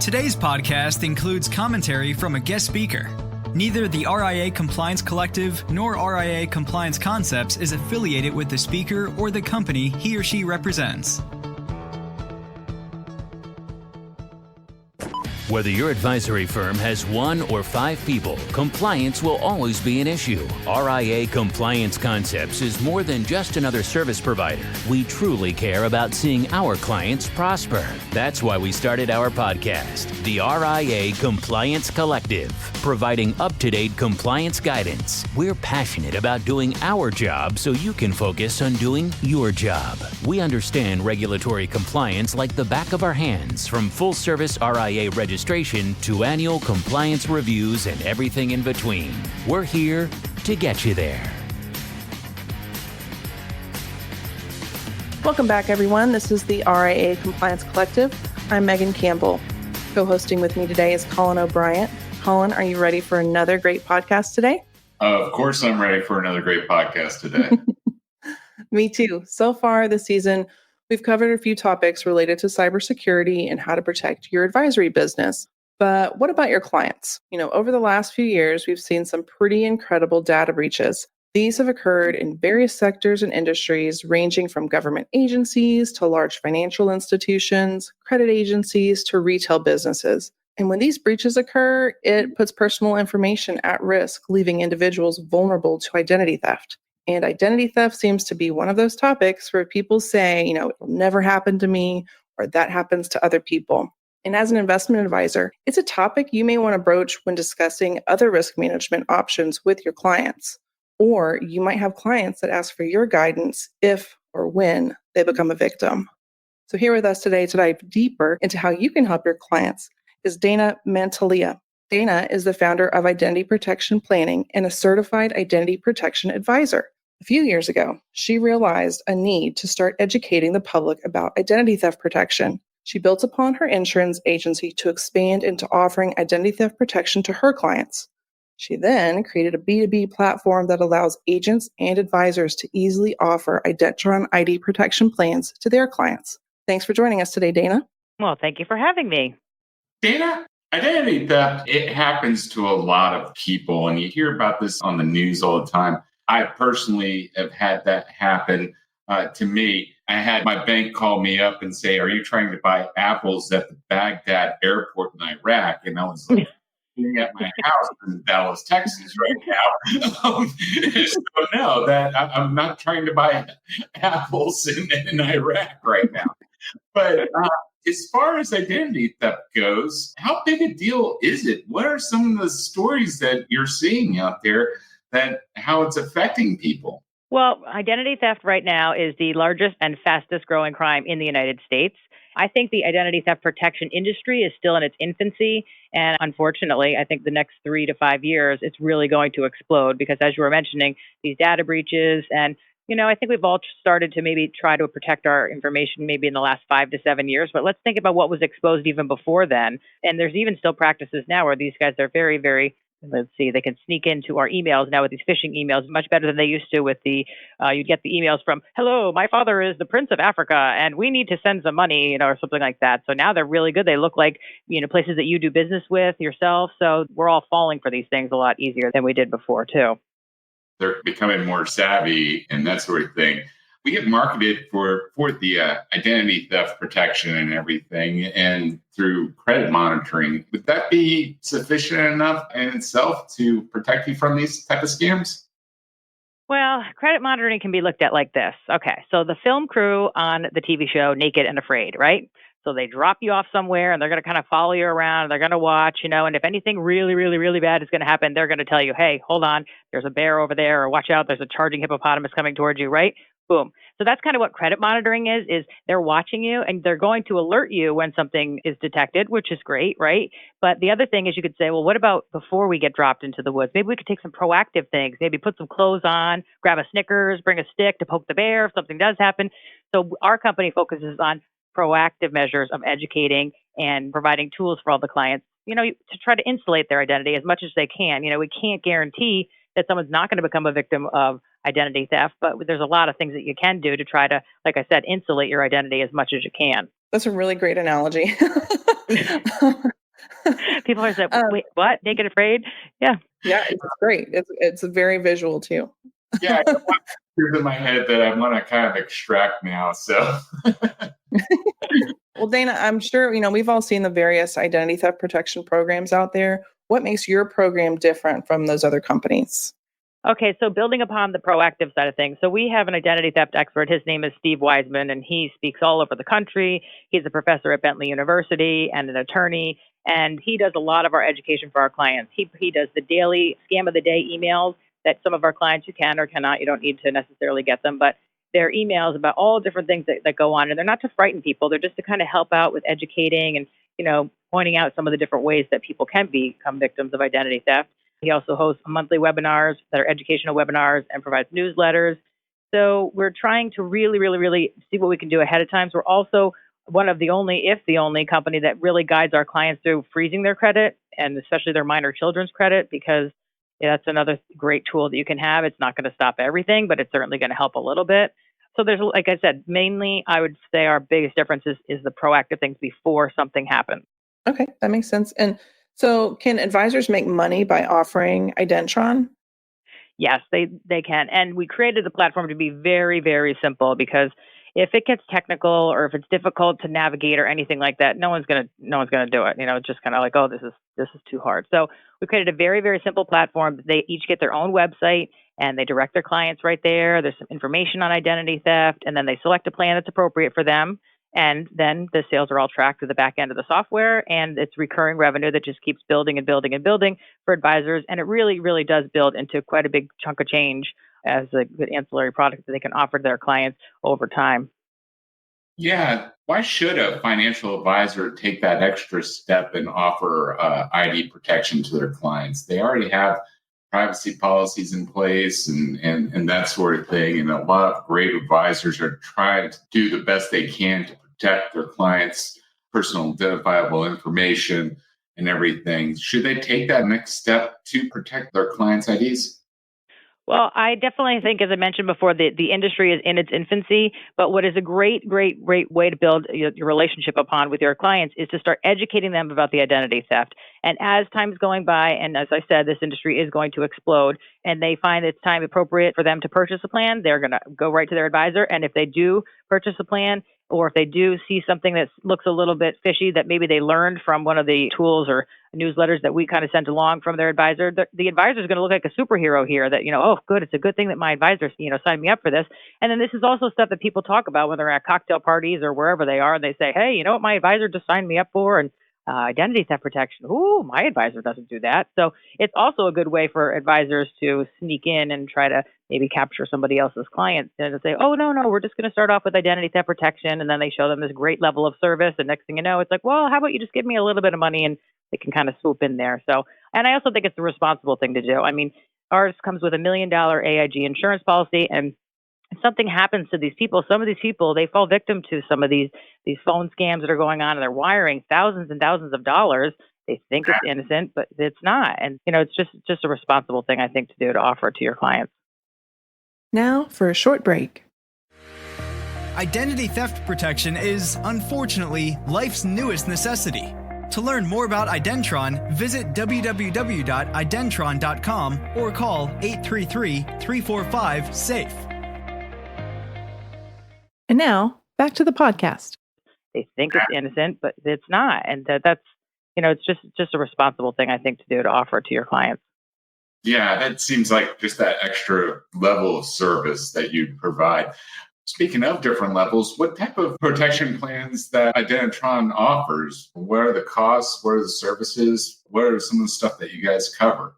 Today's podcast includes commentary from a guest speaker. Neither the RIA Compliance Collective nor RIA Compliance Concepts is affiliated with the speaker or the company he or she represents. Whether your advisory firm has 1 or 5 people, compliance will always be an issue. RIA Compliance Concepts is more than just another service provider. We truly care about seeing our clients prosper. That's why we started our podcast, the RIA Compliance Collective, providing up-to-date compliance guidance. We're passionate about doing our job so you can focus on doing your job. We understand regulatory compliance like the back of our hands, from full-service RIA registration to annual compliance reviews and everything in between. We're here to get you there. Welcome back, everyone. This is the RIA Compliance Collective. I'm Megan Campbell. Co-hosting with me today is Colin O'Brien. Colin, are you ready for another great podcast today? Of course, I'm ready for another great podcast today. Me too. So far this season, we've covered a few topics related to cybersecurity and how to protect your advisory business. But what about your clients? Over the last few years, we've seen some pretty incredible data breaches. These have occurred in various sectors and industries, ranging from government agencies to large financial institutions, credit agencies to retail businesses. And when these breaches occur, it puts personal information at risk, leaving individuals vulnerable to identity theft. And identity theft seems to be one of those topics where people say, it'll never happen to me, or that happens to other people. And as an investment advisor, it's a topic you may want to broach when discussing other risk management options with your clients. Or you might have clients that ask for your guidance if or when they become a victim. So here with us today to dive deeper into how you can help your clients is Dana Mantilla. Dana is the founder of Identity Protection Planning and a certified identity protection advisor. A few years ago, she realized a need to start educating the public about identity theft protection. She built upon her insurance agency to expand into offering identity theft protection to her clients. She then created a B2B platform that allows agents and advisors to easily offer Identron ID protection plans to their clients. Thanks for joining us today, Dana. Well, thank you for having me. Dana, identity theft, it happens to a lot of people, and you hear about this on the news all the time. I personally have had that happen to me. I had my bank call me up and say, "Are you trying to buy apples at the Baghdad airport in Iraq?" And I was like, sitting at my house in Dallas, Texas right now. So no, I'm not trying to buy apples in Iraq right now. But as far as identity theft goes, how big a deal is it? What are some of the stories that you're seeing out there that how it's affecting people? Well, identity theft right now is the largest and fastest growing crime in the United States. I think the identity theft protection industry is still in its infancy. And unfortunately, I think the next 3 to 5 years, it's really going to explode because, as you were mentioning, these data breaches and I think we've all started to maybe try to protect our information maybe in the last 5 to 7 years, but let's think about what was exposed even before then. And there's even still practices now where these guys are very, very, they can sneak into our emails now with these phishing emails much better than they used to with you'd get the emails from, "Hello, my father is the Prince of Africa and we need to send some money, or something like that. So now they're really good. They look like, places that you do business with yourself. So we're all falling for these things a lot easier than we did before too. They're becoming more savvy and that sort of thing. We get marketed for the identity theft protection and everything, and through credit monitoring. Would that be sufficient enough in itself to protect you from these type of scams? Well, credit monitoring can be looked at like this. Okay, so the film crew on the TV show Naked and Afraid, right? So they drop you off somewhere and they're going to kind of follow you around. They're going to watch, and if anything really, really, really bad is going to happen, they're going to tell you, "Hey, hold on, there's a bear over there," or "Watch out, there's a charging hippopotamus coming towards you," right? Boom. So that's kind of what credit monitoring is they're watching you and they're going to alert you when something is detected, which is great, right? But the other thing is you could say, well, what about before we get dropped into the woods? Maybe we could take some proactive things, maybe put some clothes on, grab a Snickers, bring a stick to poke the bear if something does happen. So our company focuses on proactive measures of educating and providing tools for all the clients, to try to insulate their identity as much as they can. We can't guarantee that someone's not going to become a victim of identity theft, but there's a lot of things that you can do to try to, like I said, insulate your identity as much as you can. That's a really great analogy. People always say, Um, wait, what? Naked Afraid? Yeah. yeah, it's great. It's very visual too. Yeah, I got pictures in my head that I'm going to kind of extract now. So, Well, Dana, I'm sure, we've all seen the various identity theft protection programs out there. What makes your program different from those other companies? Okay, so building upon the proactive side of things. So we have an identity theft expert. His name is Steve Wiseman, and he speaks all over the country. He's a professor at Bentley University and an attorney, and he does a lot of our education for our clients. He does the daily scam of the day emails that some of our clients, you can or cannot, you don't need to necessarily get them, but they're emails about all different things that go on. And they're not to frighten people. They're just to kind of help out with educating and, pointing out some of the different ways that people can become victims of identity theft. He also hosts monthly webinars that are educational webinars and provides newsletters. So we're trying to really, really, really see what we can do ahead of time. So we're also one of the only, if the only company that really guides our clients through freezing their credit and especially their minor children's credit, because that's another great tool that you can have. It's not going to stop everything, but it's certainly going to help a little bit. So there's, like I said, mainly I would say our biggest difference is the proactive things before something happens. Okay, that makes sense. And so can advisors make money by offering Identron? Yes, they can. And we created the platform to be very, very simple because if it gets technical or if it's difficult to navigate or anything like that, no one's gonna do it. It's just kind of like, oh, this is too hard. So we created a very, very simple platform. They each get their own website and they direct their clients right there. There's some information on identity theft, and then they select a plan that's appropriate for them. And then the sales are all tracked to the back end of the software, and it's recurring revenue that just keeps building and building and building for advisors. And it really, really does build into quite a big chunk of change as a good ancillary product that they can offer to their clients over time. yeah, why should a financial advisor take that extra step and offer ID protection to their clients? They already have privacy policies in place and that sort of thing. And a lot of great advisors are trying to do the best they can to protect their clients' personal identifiable information and everything. Should they take that next step to protect their clients' IDs? Well, I definitely think, as I mentioned before, the industry is in its infancy. But what is a great, great, great way to build your relationship upon with your clients is to start educating them about the identity theft. And as time's going by, and as I said, this industry is going to explode, and they find it's time appropriate for them to purchase a plan, they're going to go right to their advisor. And if they do purchase a plan, or if they do see something that looks a little bit fishy that maybe they learned from one of the tools or newsletters that we kind of sent along from their advisor, the advisor is going to look like a superhero here that, oh, good, it's a good thing that my advisor, signed me up for this. And then this is also stuff that people talk about when they're at cocktail parties or wherever they are. And they say, hey, you know what my advisor just signed me up for? And identity theft protection. Ooh, my advisor doesn't do that. So it's also a good way for advisors to sneak in and try to maybe capture somebody else's clients and say, oh, no, we're just going to start off with identity theft protection. And then they show them this great level of service. And next thing you know, it's like, well, how about you just give me a little bit of money and they can kind of swoop in there. So, and I also think it's the responsible thing to do. I mean, ours comes with $1 million AIG insurance policy, and if something happens to these people, some of these people, they fall victim to some of these phone scams that are going on, and they're wiring thousands and thousands of dollars. They think it's innocent, but it's not. And, it's just a responsible thing, I think, to do to offer to your clients. Now for a short break. Identity theft protection is, unfortunately, life's newest necessity. To learn more about Identron, visit www.identron.com or call 833-345-SAFE. And now, back to the podcast. They think it's innocent, but it's not. And that's, it's just a responsible thing, I think, to do to offer to your clients. Yeah, that seems like just that extra level of service that you provide. Speaking of different levels, what type of protection plans that Identron offers? What are the costs? What are the services? What are some of the stuff that you guys cover?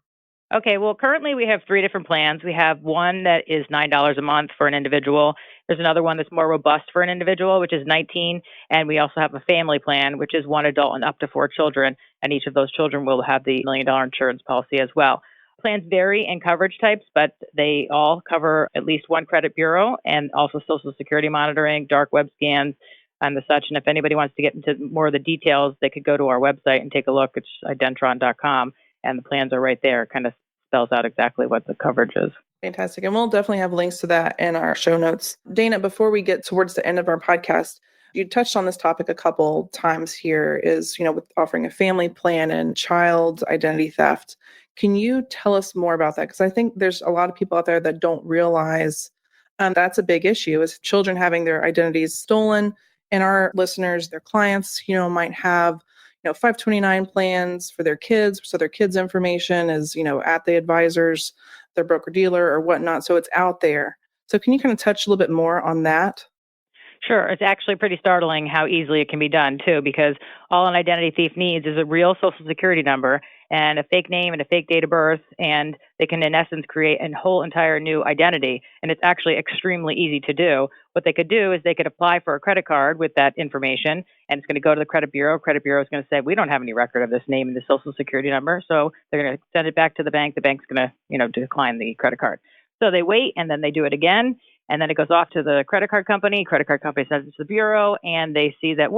Okay, well, currently we have 3 different plans. We have one that is $9 a month for an individual. There's another one that's more robust for an individual, which is $19. And we also have a family plan, which is 1 adult and up to 4 children. And each of those children will have the $1 million insurance policy as well. Plans vary in coverage types, but they all cover at least 1 credit bureau and also Social Security monitoring, dark web scans, and the such. And if anybody wants to get into more of the details, they could go to our website and take a look. It's identron.com, and the plans are right there. It kind of spells out exactly what the coverage is. Fantastic. And we'll definitely have links to that in our show notes. Dana, before we get towards the end of our podcast, You touched on this topic a couple times here is, with offering a family plan and child identity theft. Can you tell us more about that? Because I think there's a lot of people out there that don't realize that's a big issue is children having their identities stolen. And our listeners, their clients, might have 529 plans for their kids. So their kids' information is, at the advisors, their broker dealer or whatnot. So it's out there. So can you kind of touch a little bit more on that? Sure. It's actually pretty startling how easily it can be done, too, because all an identity thief needs is a real social security number and a fake name and a fake date of birth, and they can, in essence, create a whole entire new identity. And it's actually extremely easy to do. What they could do is they could apply for a credit card with that information, and it's going to go to the credit bureau. Credit bureau is going to say, we don't have any record of this name and the social security number, so they're going to send it back to the bank. The bank's going to, decline the credit card. So they wait, and then they do it again. And then it goes off to the credit card company. Credit card company sends it to the bureau, and they see that,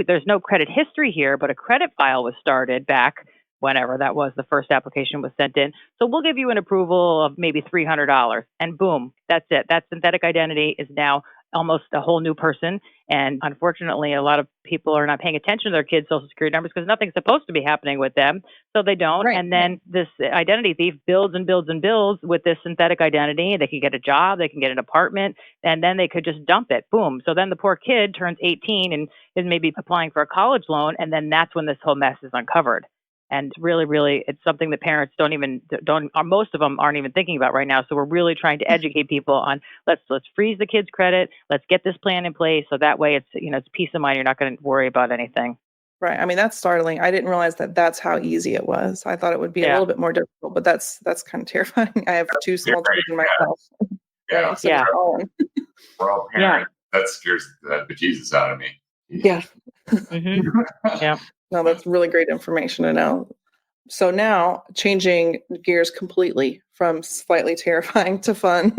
there's no credit history here, but a credit file was started back whenever that was, the first application was sent in. So we'll give you an approval of maybe $300. And boom, that's it. That synthetic identity is now almost a whole new person. And unfortunately, a lot of people are not paying attention to their kids' social security numbers because nothing's supposed to be happening with them. So they don't. Right. And then this identity thief builds and builds and builds with this synthetic identity. They can get a job, they can get an apartment, and then they could just dump it. Boom. So then the poor kid turns 18 and is maybe applying for a college loan. And then that's when this whole mess is uncovered. And really, really, it's something that parents most of them aren't even thinking about right now. So we're really trying to educate people on let's freeze the kids' credit. Let's get this plan in place. So that way it's peace of mind. You're not going to worry about anything. Right. I mean, that's startling. I didn't realize that that's how easy it was. I thought it would be a little bit more difficult, but that's kind of terrifying. I have two small children myself. Yeah. So we're all parents. That scares the bejesus out of me. Yeah. Mm-hmm. Yeah. No, that's really great information to know. So now changing gears completely from slightly terrifying to fun.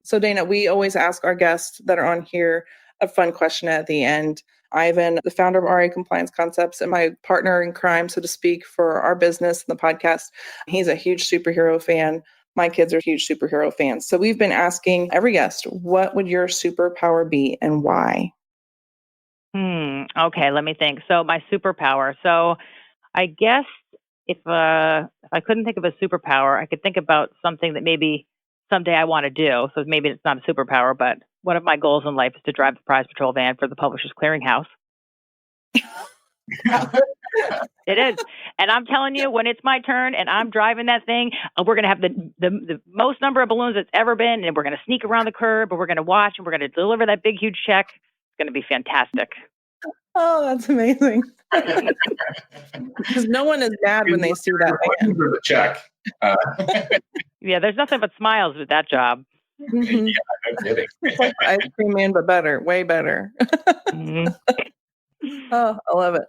So Dana, we always ask our guests that are on here a fun question at the end. Ivan, the founder of RA Compliance Concepts and my partner in crime, so to speak, for our business and the podcast, he's a huge superhero fan. My kids are huge superhero fans. So we've been asking every guest, what would your superpower be and why? Okay, let me think. So my superpower. So I guess if I couldn't think of a superpower, I could think about something that maybe someday I want to do. So maybe it's not a superpower, but one of my goals in life is to drive the prize patrol van for the Publishers Clearinghouse. It is. And I'm telling you, when it's my turn and I'm driving that thing, we're going to have the most number of balloons it's ever been. And we're going to sneak around the curb, and we're going to watch, and we're going to deliver that big, huge check. It's going to be fantastic. Oh, that's amazing. Because no one is mad when they see that van. For the check. Yeah, there's nothing but smiles with that job. Yeah, no kidding. It's like the ice cream man, but better, way better. Mm-hmm. Oh, I love it.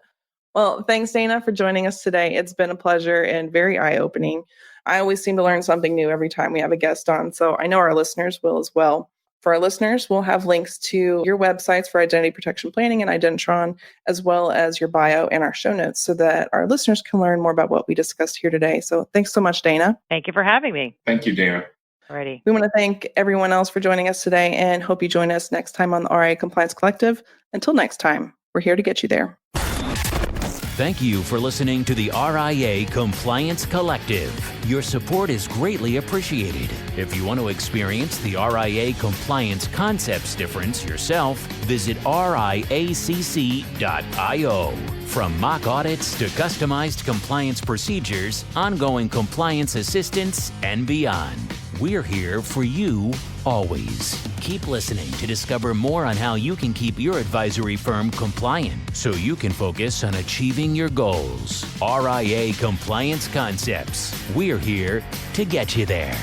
Well, thanks, Dana, for joining us today. It's been a pleasure and very eye-opening. I always seem to learn something new every time we have a guest on, so I know our listeners will as well. For our listeners, we'll have links to your websites for identity protection planning and Identron, as well as your bio and our show notes so that our listeners can learn more about what we discussed here today. So thanks so much, Dana. Thank you for having me. Thank you, Dana. Alrighty. We want to thank everyone else for joining us today and hope you join us next time on the RIA Compliance Collective. Until next time, we're here to get you there. Thank you for listening to the RIA Compliance Collective. Your support is greatly appreciated. If you want to experience the RIA Compliance Concepts difference yourself, visit riacc.io. From mock audits to customized compliance procedures, ongoing compliance assistance, and beyond, we're here for you always. Keep listening to discover more on how you can keep your advisory firm compliant so you can focus on achieving your goals. RIA Compliance Concepts. We're here to get you there.